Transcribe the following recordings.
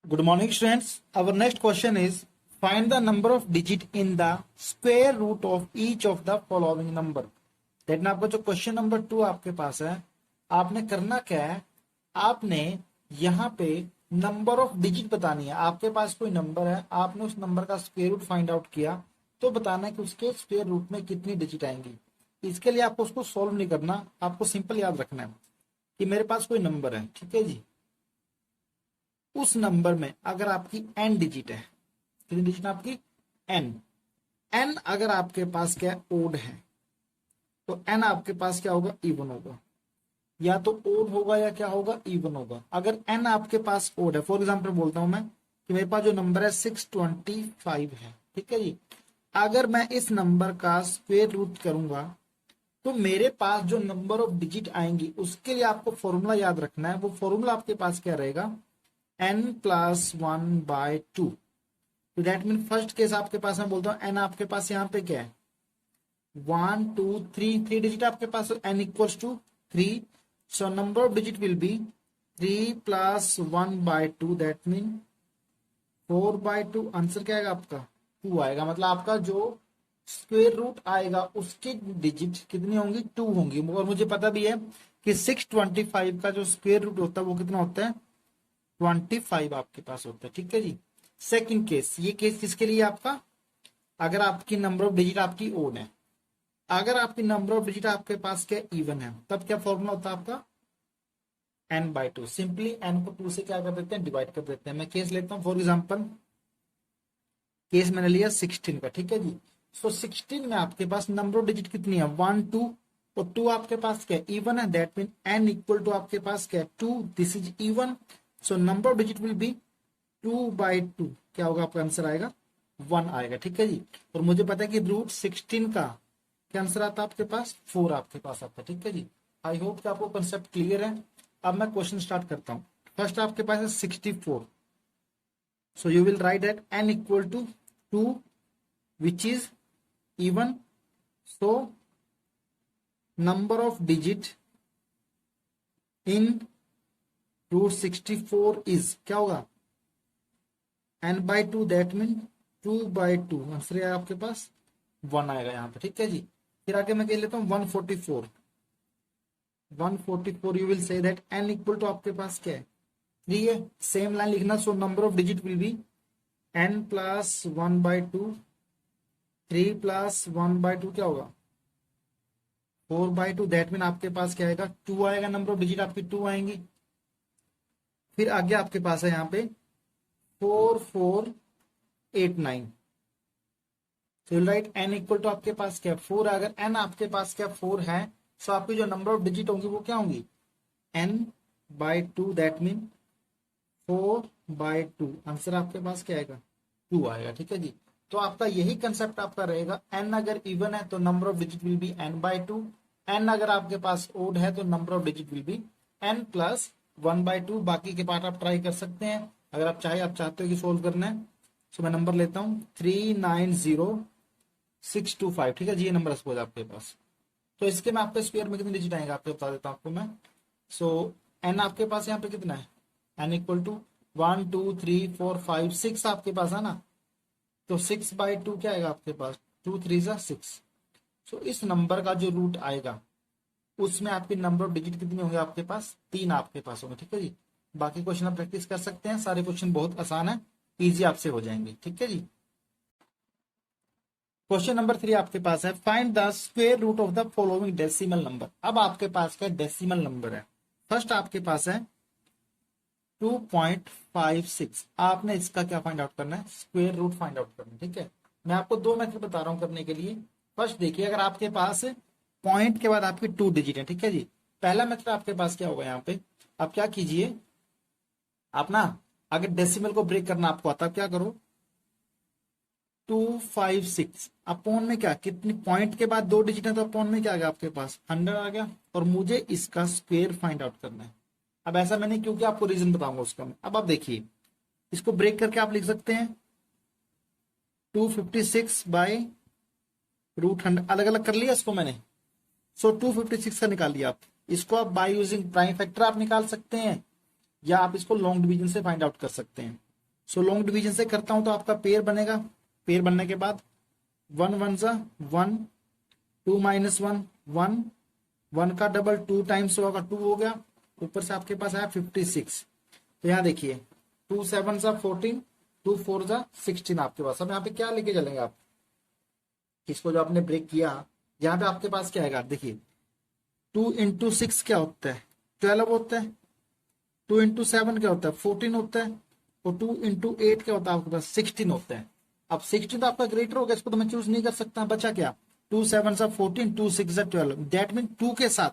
Good morning, students. Our next question is find the number of digit in the square root of each of the following number. देखना आपका जो question number 2 आपके पास है, आपने करना क्या है, आपने यहाँ पे नंबर ऑफ डिजिट बतानी है। आपके पास कोई नंबर है, आपने उस नंबर का स्क्वायर रूट फाइंड आउट किया, तो बताना है कि उसके स्क्वायर रूट में कितनी डिजिट आएंगी। इसके लिए आपको उसको सॉल्व नहीं करना, आपको सिंपल याद रखना है कि मेरे पास कोई नंबर है, ठीक है जी। उस नंबर में अगर आपकी n डिजिट है, कितनी डिजिट है आपकी n अगर आपके पास क्या ओड है तो n आपके पास क्या होगा, इवन होगा, या तो ओड होगा या क्या होगा, इवन होगा। अगर n आपके पास ओड है, फॉर एग्जांपल बोलता हूं मैं कि मेरे पास जो नंबर है 625 है, ठीक है जी। अगर मैं इस नंबर का स्क्वायर रूट करूंगा तो मेरे पास जो नंबर ऑफ डिजिट आएंगी उसके लिए आपको फॉर्मूला याद रखना है। वो फॉर्मूला आपके पास क्या रहेगा, n+1/2। तो दैट मीन फर्स्ट केस आपके पास मैं बोलता हूँ n आपके पास यहाँ पे क्या है 1 2 3 3 डिजिट आपके पास, n equals to 3। So number of digit will be 3+1/2, that mean 4/2। Answer क्या आएगा आपका 2 आएगा। मतलब आपका जो स्क्वायर रूट आएगा उसकी डिजिट कितनी होंगी, 2 होंगी। और मुझे पता भी है कि 625 का जो स्क्वायर रूट होता है वो कितना होता है, 25 आपके पास होता है, ठीक है जी। सेकंड केस, ये केस किसके लिए आपका, अगर आपकी नंबर ऑफ डिजिट आपकी ओड है, अगर आपकी नंबर ऑफ डिजिट आपके पास क्या इवन है, तब क्या फॉर्मूला होता है आपका n/2। सिंपली n को 2 से क्या कर देते हैं, डिवाइड कर देते हैं। मैं केस लेता हूं, फॉर एग्जांपल केस मैंने लिया 16 का, ठीक है जी। सो 16 में आपके पास नंबर ऑफ डिजिट कितनी है 1 2, और 2 आपके पास क्या इवन है, that mean n equal to आपके पास क्या 2, this is even. So number of digit will be 2/2। क्या होगा आपका आंसर आएगा 1 आएगा, ठीक है जी। और मुझे पता है कि रूट 16 का क्या आंसर आता है आपके पास, 4 आपके पास आता है, ठीक है जी। आई होप कि आपको कंसेप्ट क्लियर है। अब मैं क्वेश्चन स्टार्ट करता हूँ। फर्स्ट आपके पास है 64। So you will write that n equal to 2 which is even. So number of digit in root 64 is क्या होगा n/2, दैट मीन 2/2। आंसर है आपके पास 1 आएगा यहाँ पे, ठीक है जी। फिर आगे मैं कह लेता हूँ 144। 144 you will say that n equal to आपके पास क्या है 3 है, सेम लाइन लिखना। So number of digit will be n+1/2, 3+1/2 क्या होगा 4/2, दैट मीन आपके पास क्या आएगा 2 आएगा। नंबर ऑफ डिजिट आपकी 2 आएंगी। फिर आगे आपके पास है यहाँ पे 4489। तो राइट n इक्वल टू आपके पास क्या 4 है। अगर n आपके पास क्या 4 है, तो आपकी जो नंबर ऑफ डिजिट होंगी वो क्या होंगी n/2, दैट मीन 4/2। आंसर आपके पास क्या आएगा 2 आएगा, ठीक है जी। तो आपका यही कंसेप्ट आपका रहेगा, n अगर इवन है तो number of digit will B n/2, n अगर आपके पास ओड है तो number of digit will be n+1/2। बाकी के पार्ट आप ट्राई कर सकते हैं अगर आप चाहते हो कि सोल्व करना है। सो मैं नंबर लेता हूँ 390625, ठीक है जी। ये नंबर सपोज आपके पास, तो इसके में आपके स्क्वायर में कितने डिजिट आएंगे आपको बता देता हूँ आपको मैं। सो n आपके पास यहाँ पे कितना है, n इक्वल टू 1 2 3 4 5 6 आपके पास है ना। तो 6/2 क्या आएगा आपके पास 2 3 6। सो इस नंबर का जो रूट आएगा उसमें आपकी नंबर ऑफ डिजिट कितनी होंगे आपके पास, 3 आपके पास होंगे, ठीक है जी। बाकी क्वेश्चन आप प्रैक्टिस कर सकते हैं, सारे क्वेश्चन बहुत आसान है, इजी आपसे हो जाएंगे, ठीक है जी। क्वेश्चन नंबर 3 आपके पास है find the square root of the following decimal number. अब आपके पास क्या डेसिमल नंबर है। फर्स्ट आपके पास है 2.56। आपने इसका क्या फाइंड आउट करना है, स्क्वायर रूट फाइंड आउट करना है, ठीक है। मैं आपको 2 मेथड बता रहा हूं करने के लिए। फर्स्ट देखिए, अगर आपके पास पॉइंट के बाद आपकी 2 डिजिट है, ठीक है जी। पहला मेथड आपके पास क्या होगा यहाँ पे, आप क्या कीजिए, आप ना अगर डेसिमल को ब्रेक करना आपको आता है, क्या करो 256 अपॉन में क्या कितनी पॉइंट के बाद 2 डिजिट है तो अपॉन में क्या आ गया आपके पास 100 आ गया। और मुझे इसका स्क्वायर फाइंड आउट करना है। अब ऐसा मैंने क्योंकि आपको रीजन बताऊंगा उसका मैं। अब आप देखिए, इसको ब्रेक करके आप लिख सकते हैं 256/√100। अलग अलग कर लिया इसको मैंने। सो 256 का निकाल लिया आप। इसको आप बाय यूजिंग प्राइम फैक्टर आप निकाल सकते हैं, या आप इसको लॉन्ग डिवीजन से फाइंड आउट कर सकते हैं। सो लॉन्ग डिवीजन से करता हूं तो आपका पेयर बनेगा, पेयर बनने के बाद 1 1 जा 1, 2 माइनस 1 1, 1 का डबल 2 टाइम्स होगा 2 हो गया, ऊपर से आपके पास आया 56। तो यहाँ देखिए 2 7 जा 14, 2 4 जा 16 आपके पास। अब यहाँ पे क्या लेके चलेंगे आप, इसको जो आपने ब्रेक किया यहाँ पे आपके पास क्या आएगा, देखिए 2 इंटू 6 क्या होता है 12 होता है, 2 इंटू 7 क्या होता है 14 होता है, और 2 इंटू 8 क्या होता है आपके पास 16 होता है। अब 16 तो आपका ग्रेटर होगा, इसको तो मैं चूज नहीं कर सकता, बचा क्या 2 7 सा 14, 2 6 सा 12, दैट मीन 2 के साथ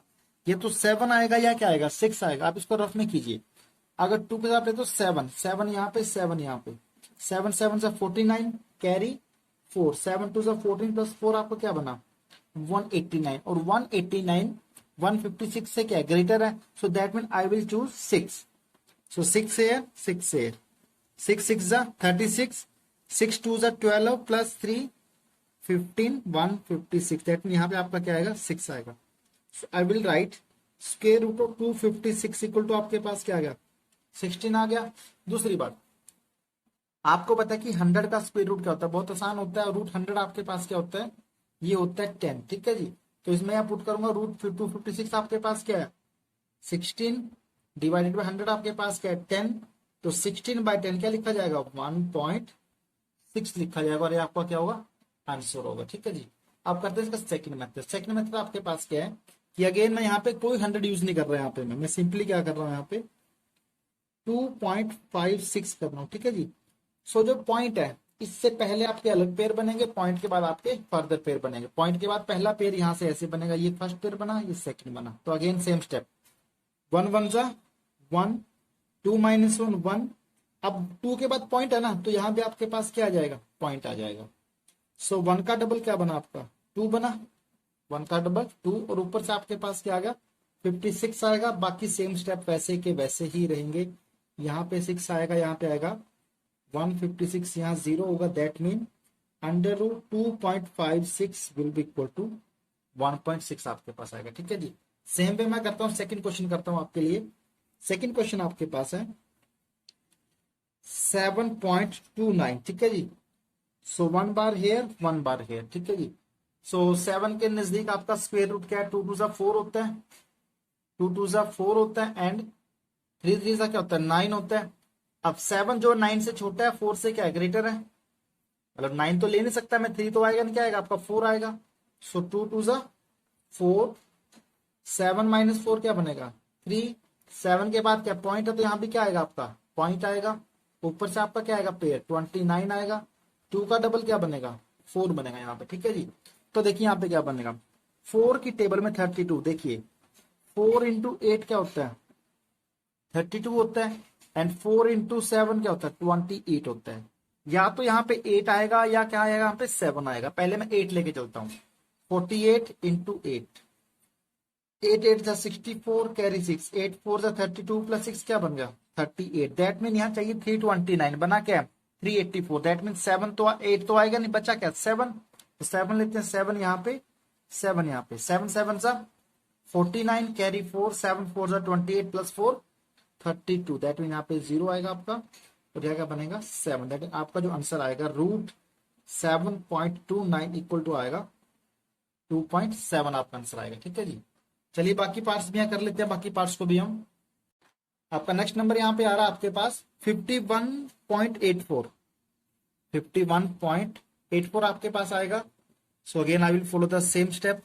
ये तो 7 आएगा या क्या आएगा 6 आएगा। आप इसको रफ में कीजिए, अगर 2 के साथ है तो 7 7 यहाँ पे 7 यहाँ पे 7 7 सा 49 कैरी 4, 7 2 सा 14 प्लस 4 आपको क्या बना 189, और 189 156 से क्या ग्रेटर है, so that mean I will choose 6। So 6 here 6 here 6 6 जा 36, 6 2 जा 12 प्लस 3 15 156, दैट मीन यहाँ पे आपका क्या आएगा 6 आएगा। So I will write square root of 256 equal to आपके पास क्या आ गया 16 आ गया। दूसरी बात, आपको पता है कि 100 का स्क्वायर रूट क्या होता है, बहुत आसान होता है, रूट 100 आपके पास क्या होता है ये होता है 10, ठीक है जी। तो इसमें आप पुट करूंगा रूट 256 आपके पास क्या है 16 डिवाइडेड बाय 100 आपके पास क्या है 10, तो 16 बाय 10 क्या लिखा जाएगा 1.6 लिखा जाएगा, और ये आपका क्या होगा आंसर होगा, ठीक है जी। आप करते हैं इसका सेकंड मेथड। सेकंड मेथड आपके पास क्या है कि अगेन मैं यहाँ पे कोई 100 यूज नहीं कर रहा, यहाँ पे मैं सिंपली क्या कर रहा हूँ यहाँ पे 2.56 कर रहा हूँ, ठीक है जी। सो जो पॉइंट है इससे पहले आपके अलग पेयर बनेंगे, पॉइंट के बाद आपके फर्दर पेयर बनेंगे, पॉइंट के बाद पहला पेयर यहाँ से ऐसे बनेगा, ये फर्स्ट पेयर बना ये सेकंड बना, तो अगेन सेम स्टेप 1 1 जा 1, 2 माइनस 1 1, अब 2 के बाद पॉइंट है ना, तो यहाँ पे आपके पास क्या आ जाएगा पॉइंट आ जाएगा। सो 1 का डबल क्या बना आपका 2 बना, 1 का डबल 2, और ऊपर से आपके पास क्या आ गया 56 आएगा। बाकी सेम स्टेप वैसे के वैसे ही रहेंगे, यहाँ पे 6 आएगा, यहाँ पे आएगा 156, यहाँ 0 होगा, that mean under root 2.56 will be equal to 1.6 आपके पास आएगा, ठीक है जी। सेम वे मैं करता हूँ, सेकंड क्वेश्चन करता हूँ आपके लिए। सेकंड क्वेश्चन आपके पास है 7.29, ठीक है जी। सो 1 बार हेयर 1 बार हेयर, ठीक है जी। सो 7 के नजदीक आपका स्क्वायर रूट क्या है 2 2 जा 4 होता है, 2 2 जा 4 होता है, एंड 3 3 जा क्या होता है 9 होता है। अब 7 जो 9 से छोटा है 4 से क्या है ग्रेटर है, मतलब 9 तो ले नहीं सकता मैं, 3 तो आएगा नहीं, क्या आएगा आपका 4 आएगा। सो 2 2 जा 4, 7 माइनस 4 क्या बनेगा 3, 7 के बाद क्या पॉइंट है, तो यहाँ भी क्या आएगा आपका पॉइंट आएगा, ऊपर से आपका क्या आएगा पेयर 29 आएगा, 2 का डबल क्या बनेगा 4 बनेगा यहाँ पे, ठीक है जी। तो देखिए यहाँ पे क्या बनेगा 4 की टेबल में 32, देखिए 4 इंटू 8 क्या होता है 32 होता है, एंड 4 इंटू 7 क्या होता है 28 होता है। या तो यहाँ पे 8 आएगा या क्या आएगा यहाँ पे 7 आएगा, पहले मैं 8 लेके चलता हूँ 48 इंटू 8, 8 8 जा 64 कैरी 6, 8 4 जा 32 प्लस 6 क्या बन गया 38, दैट मीन यहाँ चाहिए 329, बना क्या 384, दैट मीन 7 तो 8 तो आएगा नहीं, बचा क्या 7, तो 7 लेते हैं, 7 यहाँ पे 7 यहाँ पे 7 7 जा 49 कैरी 4, 7 4 जा 28 प्लस 4 32, दैट मीन यहाँ पे 0 आएगा आपका, और यहाँ क्या बनेगा 7, दैट मीन आपका जो आंसर आएगा रूट 7.29 इक्वल टू आएगा 2.7 आपका आंसर आएगा, ठीक है जी। चलिए बाकी पार्ट्स भी यहाँ कर लेते हैं, बाकी पार्ट्स को भी हम। आपका नेक्स्ट नंबर यहाँ पे आ रहा है आपके पास 51.84, 51.84 आपके पास आएगा। So again I will follow the same step,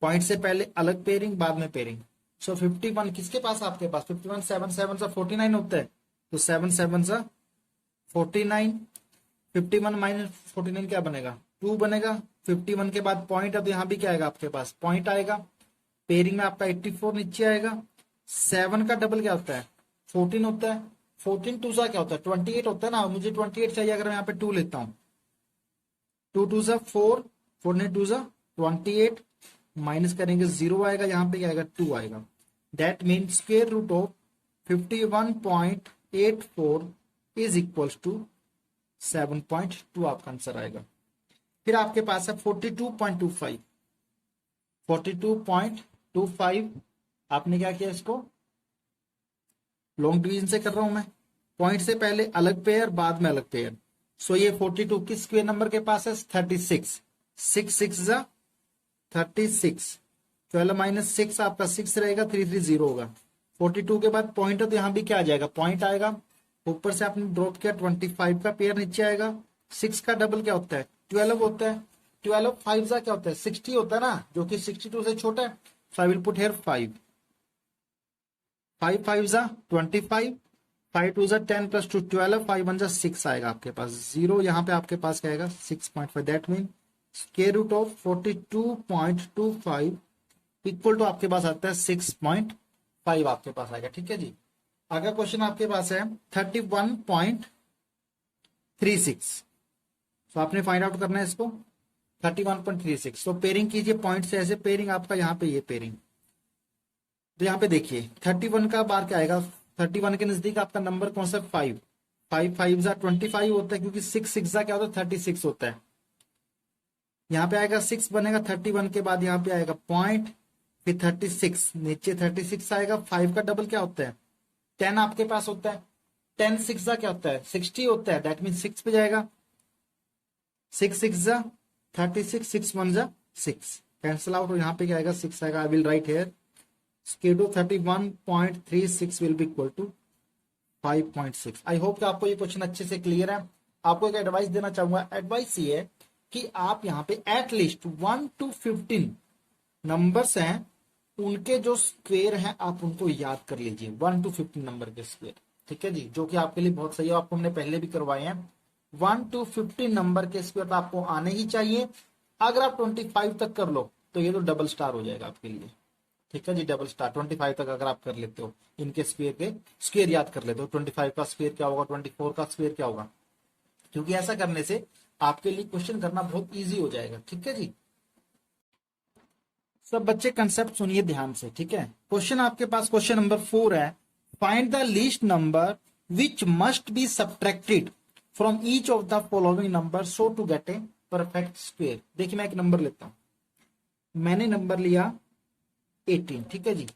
point से पहले अलग पेयरिंग बाद में पेयरिंग। सो 51 किसके पास आपके पास 51 7 7 सा 49 होता है, तो 7 7 सा 49, 51 माइनस 49 क्या बनेगा 2 बनेगा, 51 के बाद पॉइंट है तो यहाँ भी क्या आएगा आपके पास पॉइंट आएगा, पेयरिंग में आपका 84 नीचे आएगा, 7 का डबल क्या होता है 14 होता है, 14 2 सा क्या होता है 28 होता है ना, मुझे 28 चाहिए, अगर मैं यहाँ पे 2 लेता हूँ 2 2 सा 4, 4 2 सा 28, माइनस करेंगे 0 आएगा, यहाँ पे क्या आएगा 2 आएगा, that mean square root of 51.84 is equals to 7.2 आपका आंसर आएगा। फिर आपके पास है 42.25, 42.25 आपने क्या किया इसको लॉन्ग डिवीजन से कर रहा हूं मैं, पॉइंट से पहले अलग पेयर, बाद में अलग पेयर। सो ये 42 किस स्क्वायर नंबर के पास है? 36। 6 6 जा 36। 12 माइनस 6 आपका 6 रहेगा, 330 होगा। 42 के बाद पॉइंट है तो यहाँ भी क्या आ जाएगा? पॉइंट आएगा। ऊपर से आपने ड्रॉप किया 25 का पेयर नीचे आएगा। 6 का डबल क्या होता है? 12 होता है। 12 5 जा क्या होता है? 60 होता है ना, जो कि 62 से छोटा है। सो आई विल पुट हियर 5। 5 5 जा 25, 5 2 जा 10 प्लस 2 12, 5 1 जा 6 आएगा आपके पास। 0 यहाँ पे आपके पास क्या आएगा? 6.5। That mean square root of 42.25 equal to आपके पास आता है 6.5 आपके पास आएगा। ठीक है जी। अगला क्वेश्चन आपके पास है 31.36। तो आपने फाइंड आउट करना है इसको 31.36। तो पेयरिंग कीजिए पॉइंट से ऐसे। पेयरिंग आपका यहाँ पे ये पेयरिंग, तो यहाँ पे देखिए 31 का बार क्या आएगा? 31 के नजदीक आपका नंबर कौन सा? 5। 5 5 जा 25 होता है, क्योंकि 6 6 जा क्या होता है? 36 होता है। यहाँ पे आएगा 6 बनेगा। 31 के बाद यहाँ पे आएगा पॉइंट, फिर 36, नीचे 36 आएगा। 5 का डबल क्या होता है? 10 आपके पास होता है। 10 6 जा क्या होता है? 60 होता है। दैट मीन 6 पे जाएगा। 6 6 जा 36, 6 1 जा 6, कैंसिल आउट। और यहाँ पे क्या आएगा? 6 आएगा। I will write here square root 31.36 will be equal to 5.6। I hope कि आपको ये क्वेश्चन अच्छे से क्लियर है। आपको एक एडवाइस देना चाहूंगा। एडवाइस ये है कि आप यहाँ पे एटलीस्ट 1 to 15 नंबर्स हैं, उनके जो स्क्वायर हैं आप उनको याद कर लीजिए। 1 to 15 नंबर के स्क्वायर, ठीक है जी, जो कि आपके लिए बहुत सही है। आपको हमने पहले भी करवाए हैं। 1 to 15 नंबर के स्क्वायर तो आपको आने ही चाहिए। अगर आप 25 तक कर लो तो ये तो डबल स्टार हो जाएगा आपके लिए। ठीक है जी, डबल स्टार। 25 तक अगर आप कर लेते हो, इनके स्क्वायर के स्क्वायर याद कर लेते हो। 25 का स्क्वायर क्या होगा, 24 का स्क्वायर क्या होगा, क्योंकि ऐसा करने से आपके लिए क्वेश्चन करना बहुत इजी हो जाएगा। ठीक है जी। सब बच्चे कंसेप्ट सुनिए ध्यान से, ठीक है। क्वेश्चन आपके पास क्वेश्चन नंबर 4 है। Find the least number which must be subtracted from each of the following number so to get a perfect square. देखिए मैं एक नंबर लेता हूं। मैंने नंबर लिया 18, ठीक है जी।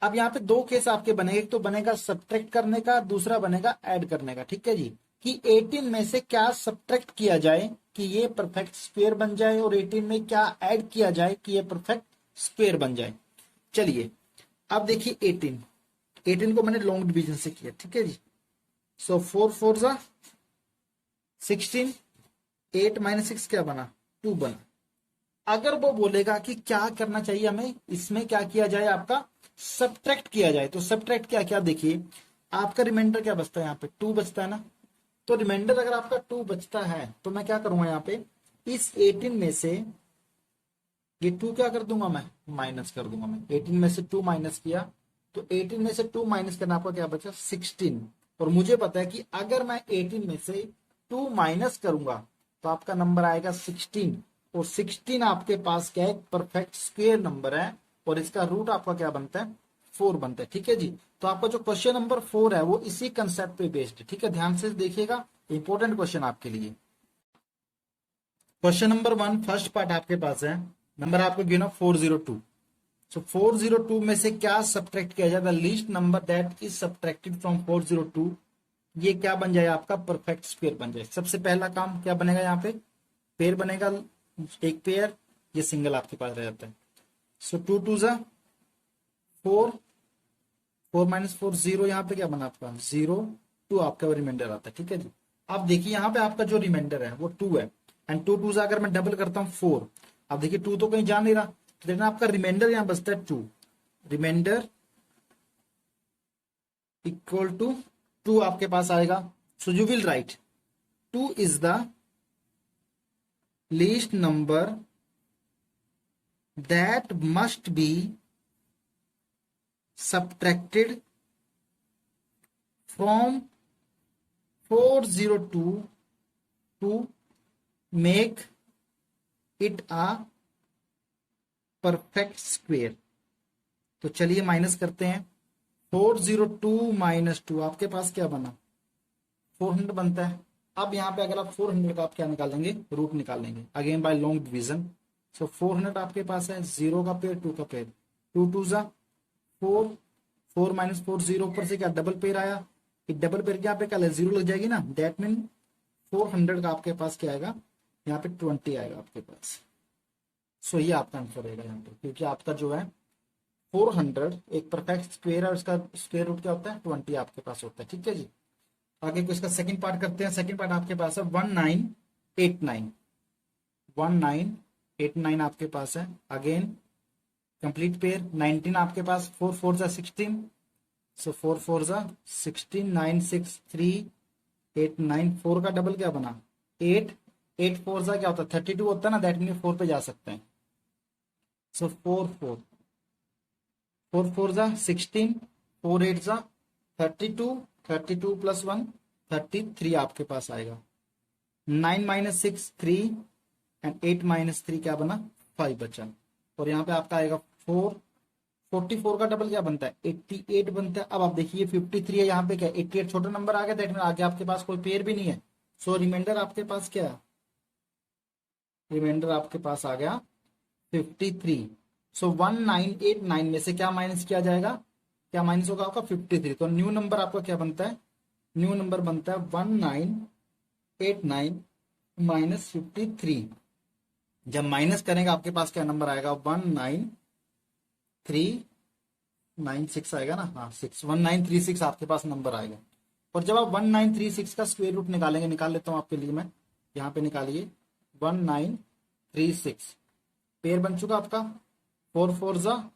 अब यहाँ पे दो केस आपके बनेंगे, एक तो बनेगा सब्ट्रैक्ट करने का, दूसरा बनेगा ऐड करने का। ठीक है जी, कि 18 में से क्या सब्ट्रैक्ट किया जाए कि ये परफेक्ट स्क्वायर बन जाए, और 18 में क्या ऐड किया जाए कि ये परफेक्ट स्क्वायर बन जाए। चलिए अब देखिए 18 को मैंने लॉन्ग डिवीजन से किया। ठीक है जी। सो 4 4 जा 16, 8 माइनस 6 क्या बना? 2 बना। अगर वो बोलेगा कि क्या करना चाहिए हमें, इसमें क्या किया जाए, आपका सब्ट्रैक्ट किया जाए, तो सब्ट्रैक्ट क्या क्या? देखिए आपका रिमाइंडर क्या बचता है? यहाँ पे 2 बचता है ना। तो रिमाइंडर अगर आपका 2 बचता है तो मैं क्या करूंगा यहाँ पे, इस 18 में से ये 2 क्या कर दूंगा? मैं माइनस कर दूंगा। मैं 18 में से 2 माइनस किया, तो 18 में से 2 माइनस करना आपका क्या बचा? 16। और मुझे पता है कि अगर मैं 18 में से 2 माइनस करूंगा तो आपका नंबर आएगा 16। और 16 आपके पास क्या है? परफेक्ट स्क्वायर नंबर है, और इसका रूट आपका क्या बनता है? 4 बनता है। ठीक है जी। तो आपका जो क्वेश्चन नंबर 4 है वो इसी कंसेप्ट पे बेस्ड है। ठीक है, ध्यान से देखिएगा, इंपॉर्टेंट क्वेश्चन आपके लिए। क्वेश्चन नंबर 1 फर्स्ट पार्ट आपके पास है। नंबर आपको गिना 402। सो 402 में से क्या सब्ट्रैक्ट किया जाए? The least number that is subtracted from 402, ये क्या बन जाए? आपका परफेक्ट स्क्वायर बन जाए। सबसे पहला काम क्या बनेगा? यहाँ पे पेयर बनेगा, एक पेयर, ये सिंगल आपके पास रह जाता है। सो 2 2 जा 4, 4 माइनस 4 0, यहाँ पे क्या बना आपका? 0 2 आपका रिमाइंडर आता है। ठीक है जी। अब देखिए यहाँ पे आपका जो रिमाइंडर है वो 2 है, एंड 2 2 से अगर मैं डबल करता हूँ 4। अब देखिए 2 तो कहीं जा नहीं रहा, तो देखना आपका रिमाइंडर यहाँ बचता है 2। रिमाइंडर इक्वल टू 2 आपके पास आएगा। सो you will right 2 is the least number that must B subtracted from 402 to make it a perfect square। तो चलिए माइनस करते हैं। 402 माइनस 2 आपके पास क्या बना? 400 बनता है। अब यहाँ पे अगर आप 400 का आप क्या निकालेंगे? रूट निकालेंगे, अगेन बाय लॉन्ग डिवीजन। सो 400 आपके पास है, 0 का पेयर 2 का पेयर, 2 2 जा 4, 4 माइनस 4 0, ऊपर से क्या डबल पेयर आया, एक डबल पेयर के यहाँ पे क्या 0 लग जाएगी ना, दैट मीन 400 का आपके पास क्या आएगा, यहाँ पे 20 आएगा आपके पास। सो ये आपका आंसर रहेगा यहाँ पे, क्योंकि आपका जो है 400 एक परफेक्ट स्क्वायर है, उसका स्क्वायर रूट क्या होता है 20 आपके पास होता है। ठीक है जी। आगे को इसका सेकंड पार्ट करते हैं। सेकंड पार्ट आपके पास है 1989, 1989 आपके पास है। अगेन कंप्लीट पेयर 19 आपके पास, 4 4 जा 16, सो 4 4 जा 16, 9 6 3 8 9, 4 का डबल क्या बना 8, 8 4 जा क्या होता है 32 होता है ना, दैट मीन 4 पे जा सकते हैं। सो 4 4 4 4 जा 16, 4 8 जा 32, 32 प्लस 1 33 आपके पास आएगा। 9 माइनस 6 3 एंड 8 माइनस 3 क्या बना 5 बचा। और यहाँ पे आपका आएगा 4, 44 का डबल क्या बनता है 88 बनता है। अब आप देखिए 53 है, यहाँ पे क्या 88 छोटा नंबर आ गया, दैट मीन आगे आपके पास कोई पेयर भी नहीं है। सो रिमाइंडर आपके पास क्या है, रिमाइंडर आपके पास आ गया 53। सो 1989 में से क्या माइनस किया जाएगा, क्या माइनस होगा आपका 53। तो न्यू नंबर आपका क्या बनता है, न्यू नंबर बनता है 1989 माइनस 53। जब माइनस करेंगे आपके पास क्या नंबर आएगा 19396 आएगा ना, हाँ 1936 आपके पास नंबर आएगा। और जब आप 1936 का स्क्वायर रूट निकालेंगे, निकाल लेता हूं आपके लिए मैं, यहाँ पे निकालिए 1936 पेयर बन चुका आपका 4 4 जा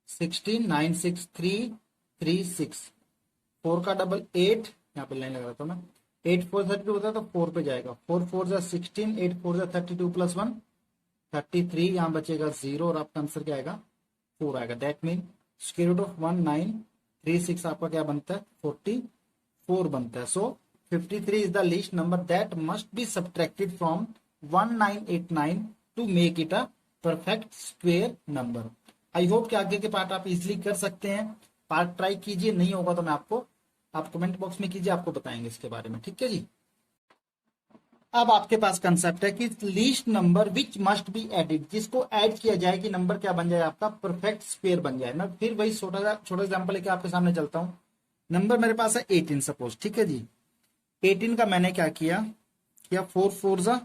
16, 9 6 3 3 6, 4 का डबल 8, यहाँ पे लाइन लगा था मैं, 8 4 32 होता है तो 4 पे जाएगा, 4 4 जा 16, 8 4 जा 32 प्लस 1 33, यहाँ बचेगा 0 और आपका आंसर क्या आएगा 4 आएगा। That mean square root of 1936 आपका क्या बनता है 44 बनता है। So 53 is the least number that must be subtracted from 1989 to make it a perfect square number. I hope कि आगे के पार्ट आप इजिली कर सकते हैं। पार्ट ट्राई कीजिए, नहीं होगा तो मैं आपको, आप कमेंट बॉक्स में कीजिए, आपको बताएंगे इसके बारे में। ठीक है जी। अब आपके पास कंसेप्ट है कि least number which must be added, जिसको ऐड किया जाए कि नंबर क्या बन जाए आपका परफेक्ट स्क्वायर बन जाए। मैं फिर वही छोटा एग्जांपल लेके आपके सामने चलता हूं। नंबर मेरे पास है 18 सपोज, ठीक है जी। 18 का मैंने क्या किया, 4 4 जा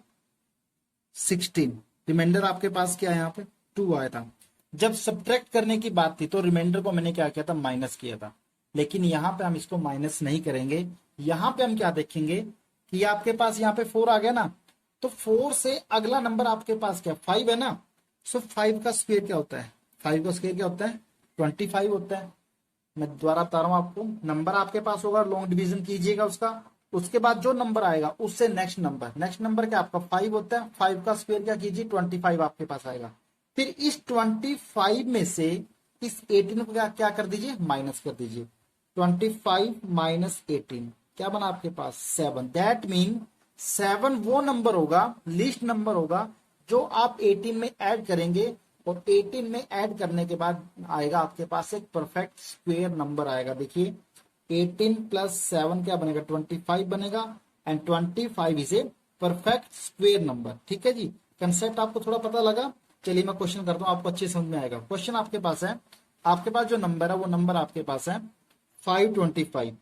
16, रिमाइंडर आपके पास क्या है यहाँ पे 2 आया था। जब सब्ट्रैक्ट करने की बात थी तो रिमाइंडर को मैंने क्या किया था माइनस किया था, लेकिन यहाँ पे हम इसको माइनस नहीं करेंगे। यहाँ पे हम क्या देखेंगे कि आपके पास यहाँ पे 4 आ गया ना, तो 4 से अगला नंबर आपके पास क्या 5 है ना। सो 5 का स्क्वायर क्या होता है, 5 का स्क्वायर क्या होता है 25 होता है। मैं दोबारा बता रहा हूं आपको, नंबर आपके पास होगा, लॉन्ग डिवीजन कीजिएगा उसका, उसके बाद जो नंबर आएगा उससे नेक्स्ट नंबर क्या आपका 5 होता है। 5 का स्क्वायर क्या कीजिए 25 आपके पास आएगा। फिर इस 25 में से इस 18 को क्या कर दीजिए माइनस कर दीजिए। 25 माइनस 18 क्या बना आपके पास 7। दैट मीन 7 वो नंबर होगा, लीस्ट नंबर होगा जो आप 18 में ऐड करेंगे, और 18 में ऐड करने के बाद आएगा आपके पास एक परफेक्ट स्क्वायर नंबर आएगा। देखिए 18 प्लस 7 क्या बनेगा 25 बनेगा, and 25 is a perfect square number. ठीक है जी, कंसेप्ट आपको थोड़ा पता लगा। चलिए मैं क्वेश्चन करता हूं, आपको अच्छे समझ में आएगा। क्वेश्चन आपके पास है, आपके पास जो नंबर है वो नंबर आपके पास है 525,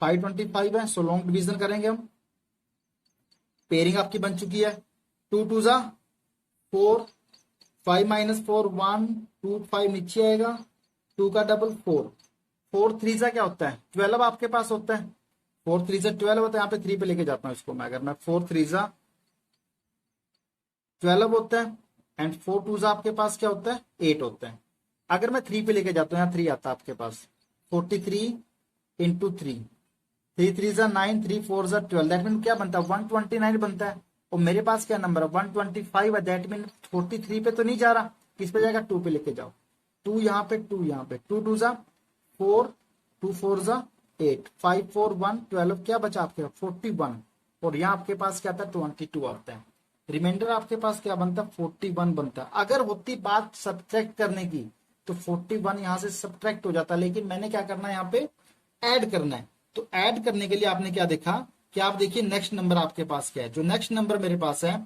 525 है। सो लॉन्ग डिवीजन करेंगे हम, पेयरिंग आपकी बन चुकी है 2 2 जा 4, 5 माइनस 4 1 2 5 नीचे आएगा, 2 का डबल 4, 4 3 जा क्या होता है 12 आपके पास होता है, 4 3 जा 12 होता है। यहाँ पे 3 पे लेके जाता हूँ इसको मैं, अगर मैं 4 3 जा 12 होता है, एंड 4 2 जा आपके पास क्या होता है 8 होता है। अगर मैं 3 पे लेके जाता हूँ, यहाँ 3 आता है आपके पास, 43 इंटू 3, 3 3 जा 9, 3 4 जा 12, दैट मीन क्या बनता है 129 बनता है। और मेरे पास क्या नंबर है 125 है, दैट मीन 43 पे तो नहीं जा रहा, किस पे जाएगा 2 पे लेके जाओ, 2 यहाँ पे 2 यहाँ पे, 2 2 जा 4, 2 4 जा 8, 5 4 1 12, क्या बचा आपके 41, और यहाँ आपके पास क्या आता है 22 आता है। रिमाइंडर आपके पास क्या बनता है 41 बनता है। अगर होती बात सब्ट्रैक्ट करने की तो 41 यहाँ से सब्ट्रैक्ट हो जाता है, लेकिन मैंने क्या करना है यहाँ पे ऐड करना है। तो ऐड करने के लिए आपने क्या देखा कि आप देखिए नेक्स्ट नंबर आपके पास क्या है, जो नेक्स्ट नंबर मेरे पास है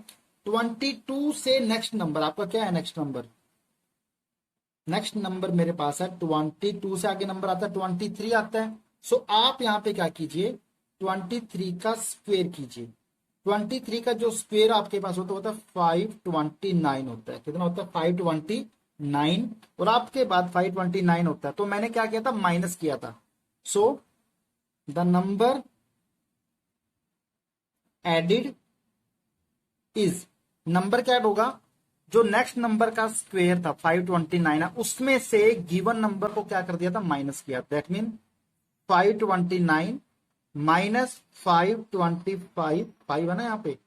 22 से नेक्स्ट नंबर आपका क्या है, नेक्स्ट नंबर मेरे पास है 22 से आगे नंबर आता है 23 आता है, सो आप यहाँ पे क्या कीजिए, 23 का स्क्वेयर कीजिए। 23 का जो स्क्वेयर आपके पास होता है 529 होता है। कितना होता है? 529। और आपके बाद 529 होता है, तो मैंने क्या किया था, माइनस किया था। So the number added is, number क्या ऐड होगा, जो नेक्स्ट नंबर का स्क्वेयर था 529 है, उसमें से गिवन नंबर को क्या कर दिया था, माइनस किया। दैट मीन 529 माइनस 525, 5 बना यहाँ पे।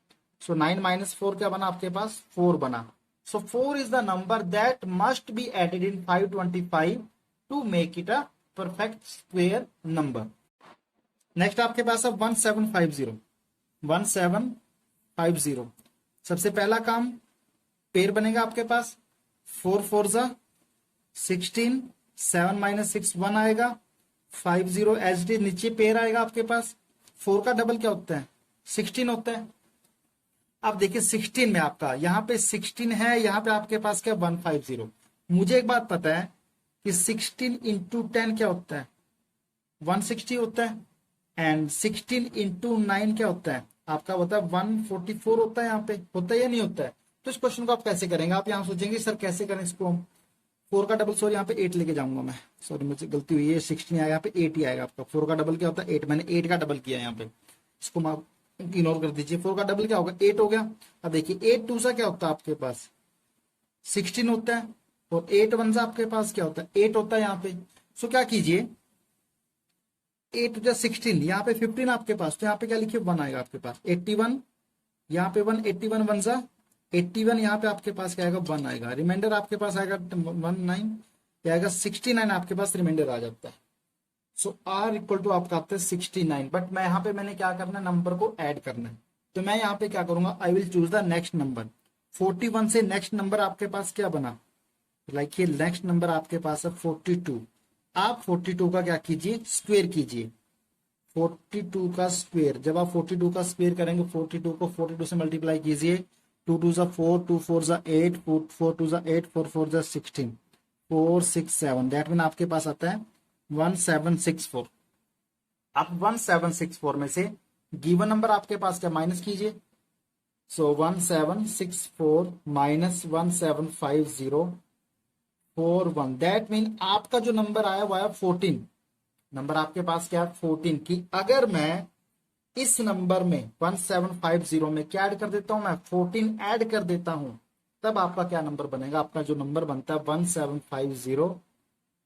सो 9 माइनस 4 क्या बना आपके पास, 4 बना। So 4 is the number that must be added in 525 to make it a perfect square number. Next आपके पास है 1750। 1750, सबसे पहला काम, पेयर बनेगा आपके पास, 4 4 जा 16, 7 माइनस 6 1 आएगा, 50 एच डी नीचे पेयर आएगा आपके पास। 4 का डबल क्या होता है, 16 होता है। अब देखिए 16 में आपका यहाँ पे 16 है, यहाँ पे आपके पास क्या 150। मुझे एक बात पता है कि 16 इंटू 10 क्या होता है, 160 होता है। एंड 16 इंटू 9 क्या होता है आपका, होता है 144 होता है। यहाँ पे होता है या नहीं होता है? तो इस क्वेश्चन को आप कैसे करेंगे, आप यहाँ सोचेंगे सर कैसे करें इसको हम। 4 का डबल, सॉरी यहाँ पे 8 लेके जाऊंगा मैं, सॉरी मुझे गलती हुई है, 16 आएगा, यहाँ पे 8 ही आएगा आपका। 4 का डबल क्या होता है, 8। मैंने 8 का डबल किया यहाँ पे, इसको आप इग्नोर कर दीजिए। 4 का डबल क्या होगा, 8 हो गया। अब देखिए 8 टू सा क्या होता है आपके पास, 16 होता है। और 8 वन सा आपके पास क्या होता है, 8 होता है यहाँ पे। सो क्या कीजिए, 8 टू 16, यहाँ पे 15 आपके पास, तो यहाँ पे क्या लिखिए 1 आएगा आपके पास। 81 यहाँ पे 1, 81 वन सा 81, यहाँ पे आपके पास क्या आएगा, 1 आएगा। रिमाइंडर आपके पास आएगा 19, क्या आएगा 69 आपके पास रिमाइंडर आ जाता है। सो आर इक्वल टू आपका आता है 69। बट मैं यहाँ पे मैंने क्या करना है, नंबर को ऐड करना है। तो मैं यहाँ पे क्या करूंगा, I will choose the next number. 41 से नेक्स्ट नंबर आपके पास क्या बना, लाइक ये नेक्स्ट नंबर आपके पास है 42। आप 42 का क्या कीजिए, स्क्वेयर कीजिए। 42 का स्क्वेयर, जब आप 42 का स्क्वेयर करेंगे, 42 को 42 से मल्टीप्लाई कीजिए। 2 2 जा 4, 2 4 जा 8, 4 2 जा 8, 4 4 जा 16, 4 6 7, दैट मीन आपके पास आता है 1764। आप 1764 में से गिवन नंबर आपके पास क्या माइनस कीजिए। सो 1764 माइनस 175041, दैट मीन आपका जो नंबर आया वो आया 14। नंबर आपके पास क्या है 14 की। अगर मैं इस नंबर में 1750 में क्या ऐड कर देता हूं, मैं 14 ऐड कर देता हूं, तब आपका क्या नंबर बनेगा, आपका जो नंबर बनता है 1750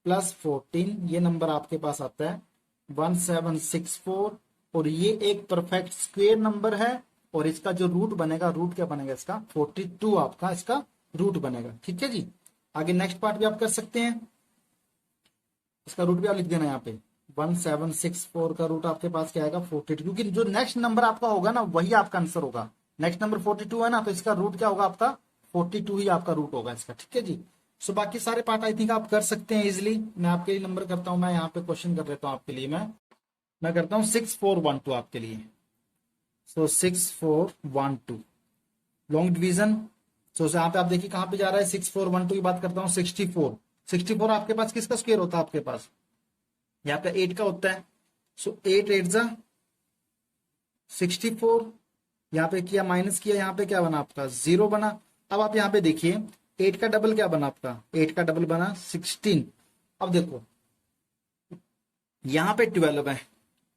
प्लस 14, ये नंबर आपके पास आता है 1764। और ये एक परफेक्ट स्क्वेयर नंबर है। और इसका जो रूट बनेगा, रूट क्या बनेगा इसका, 42 आपका इसका रूट बनेगा। ठीक है जी, आगे नेक्स्ट पार्ट भी आप कर सकते हैं, इसका रूट भी आप लिख देना यहाँ पे। 1764 का रूट आपके पास क्या आएगा, 42, क्योंकि जो नेक्स्ट नंबर आपका होगा ना वही आपका आंसर होगा। नेक्स्ट नंबर 42 है ना, तो इसका रूट क्या होगा आपका 42 ही आपका रूट होगा इसका। ठीक है जी। सो बाकी सारे पार्ट आई थिंक आप कर सकते हैं इजिली। मैं आपके लिए नंबर करता हूं, मैं यहाँ पे क्वेश्चन कर देता हूँ आपके लिए। मैं करता हूँ 6412 आपके लिए। सो 6412 लॉन्ग डिवीजन। सो यहाँ पे आप देखिए कहां पे जा रहा है, 6412 की बात करता हूँ। 64 आपके पास किसका स्क्वायर होता है, आपके पास यहाँ पे 8 का होता है। सो 8 8 जा 64, यहाँ पे किया माइनस किया, यहाँ पे क्या बना आपका 0 बना। अब आप यहाँ पे देखिए 8 का डबल क्या बना आपका, 8 का डबल बना 16। अब देखो यहाँ पे 12 है,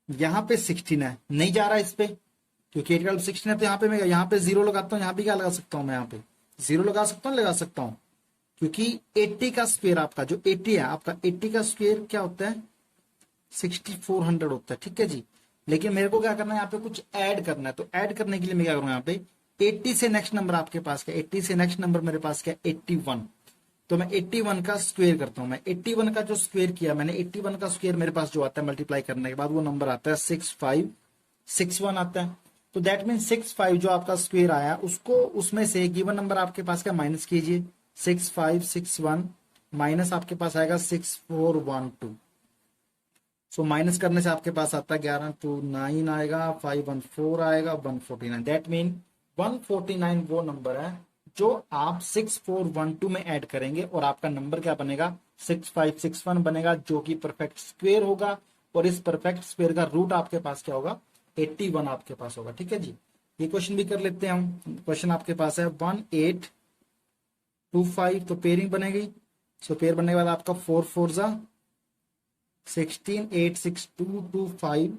यहाँ पे 16 है, नहीं जा रहा है इस पे, क्योंकि 8 का डबल 16 है। तो यहाँ पे मैं यहाँ पे 0 लगाता हूँ, यहाँ पे क्या लगा सकता हूँ मैं, यहाँ पे 0 लगा सकता हूँ, लगा सकता हूँ, क्योंकि 80 का स्क्वायर आपका जो 80 है, आपका 80 का स्क्वायर क्या होता है 6400 होता है। ठीक है जी। लेकिन मेरे को क्या करना है, यहाँ पे कुछ ऐड करना है। तो ऐड करने के लिए मैं क्या करूंगा, यहाँ पे 80 से नेक्स्ट नंबर आपके पास क्या, 80 से नेक्स्ट नंबर मेरे पास क्या 81। तो मैं 81 का स्क्वायर करता हूं। मैं 81 का जो स्क्वायर किया मैंने, 81 का स्क्वायर मेरे पास जो आता है मल्टीप्लाई करने के बाद वो नंबर आता है 6561 आता है। तो दैट मीन 65 जो आपका स्क्वायर आया उसको, उसमें से गिवन नंबर आपके पास क्या माइनस कीजिए। 6561 माइनस आपके पास आएगा 6412। सो माइनस करने से आपके पास आता है 11 टू 9 आएगा, 514 आएगा, 149। दैट मीन 149 वो नंबर है जो आप 6412 में ऐड करेंगे और आपका नंबर क्या बनेगा 6561 बनेगा, जो कि परफेक्ट स्क्वेयर होगा। और इस परफेक्ट स्क्वायर का रूट आपके पास क्या होगा, 81 आपके पास होगा। ठीक है जी, ये क्वेश्चन भी कर लेते हैं हम। क्वेश्चन आपके पास है 1825, तो पेयरिंग बनेगी। सो पेयर बनने के बाद आपका 4 4 जा 16, 8 6 2 2 5,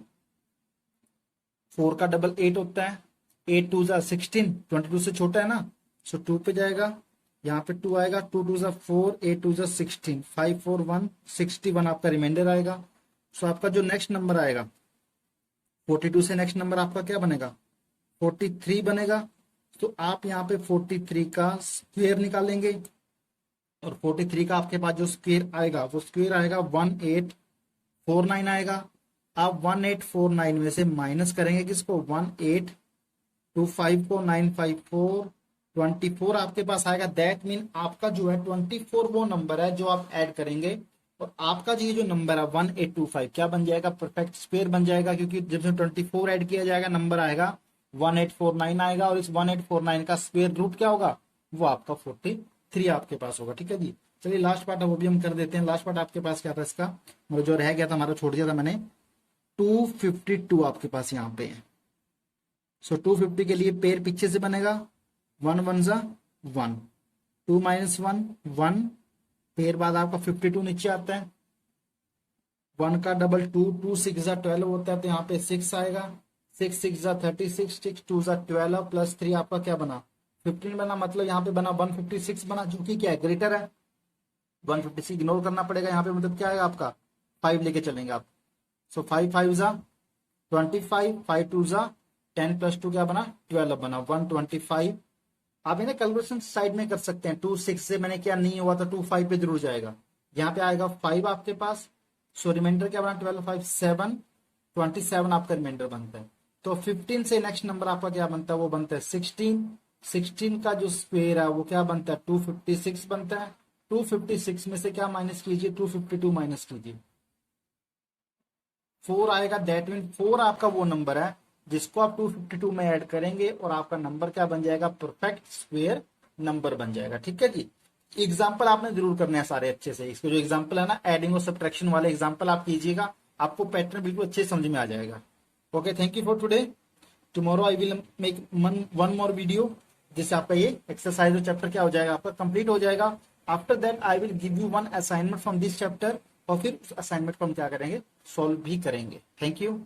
4 का डबल 8 होता है, 8 2 जा 16, 22 से छोटा है ना, सो 2 पे जाएगा, यहाँ पे 2 आएगा, 2 2 जा 4, 8 2 जा 16, 5 4 1 61 आपका रिमाइंडर आएगा। सो आपका जो नेक्स्ट नंबर आएगा 42 से नेक्स्ट नंबर आपका क्या बनेगा, 43 बनेगा। तो आप यहाँ पे 43 का स्क्वायर निकालेंगे और 43 का आपके पास जो स्क्वायर आएगा वो स्क्वायर आएगा 1849 आएगा। आप 1849 में से माइनस करेंगे किसको, 1825 को, 954 24 आपके पास आएगा। दैट मीन आपका जो है 24 वो नंबर है जो आप ऐड करेंगे और आपका ये जो नंबर है 1825 क्या बन जाएगा, परफेक्ट स्क्वायर बन जाएगा, क्योंकि जब से 24 ऐड किया जाएगा नंबर आएगा 1849 आएगा और इस 1849 का स्क्वायर रूट क्या होगा, वो आपका 43 आपके पास होगा। ठीक है जी, चलिए लास्ट पार्ट है वो भी हम कर देते हैं। लास्ट पार्ट आपके पास क्या था इसका, मतलब जो रह गया था हमारा, छोड़ दिया था मैंने, 252 आपके पास यहाँ पे है। सो 250 के लिए पेयर पीछे से बनेगा, 1 1 जा 1, 2 माइनस 1 1, पेयर बाद आपका 52 नीचे आता है, 1 का डबल 2, 2 6 जा 12 होता है, तो यहाँ पे 6 आएगा, 6 6 जा 36, 6 2 जा 12 प्लस 3 आपका क्या बना, 15 बना, मतलब यहाँ पे बना 156 बना, जो कि क्या है, ग्रेटर है। 156 इग्नोर करना पड़ेगा यहाँ पे, मतलब क्या आएगा आपका 5 लेके चलेंगे आप। सो 5 5 जा 25, 5 2 जा 10 प्लस 2 क्या बना, 12 बना, 125। आप इन्हें कैलकुलेशन साइड में कर सकते हैं, 2 6 से मैंने क्या नहीं हुआ था, 2 5 पे जरूर जाएगा, यहाँ पे आएगा 5 आपके पास। सो रिमाइंडर क्या बना, 12 5 7, 27 आपका रिमाइंडर बनता है। तो 15 से नेक्स्ट नंबर आपका क्या बनता है, वो बनता है 16, 16 का जो स्क्वायर है वो क्या बनता है, 256 बनता है। 256 में से क्या माइनस कीजिए, 252 माइनस कीजिए, 4 आएगा। दैट मीन 4 आपका वो नंबर है जिसको आप 252 में ऐड करेंगे और आपका नंबर क्या बन जाएगा, परफेक्ट स्क्वायर नंबर बन जाएगा। ठीक है जी, एग्जाम्पल आपने जरूर करने हैं सारे अच्छे से। इसके जो एग्जाम्पल है ना, एडिंग और सब्ट्रैक्शन वाले एग्जाम्पल आप कीजिएगा, आपको पैटर्न बिल्कुल अच्छे समझ में आ जाएगा। Okay, thank you for today. Tomorrow I will make one more video, जिससे आपका ये एक्सरसाइज और चैप्टर क्या हो जाएगा, आपका कंप्लीट हो जाएगा। After that I will give you one assignment from this chapter, और फिर उस असाइनमेंट को हम क्या करेंगे, सॉल्व भी करेंगे। Thank you.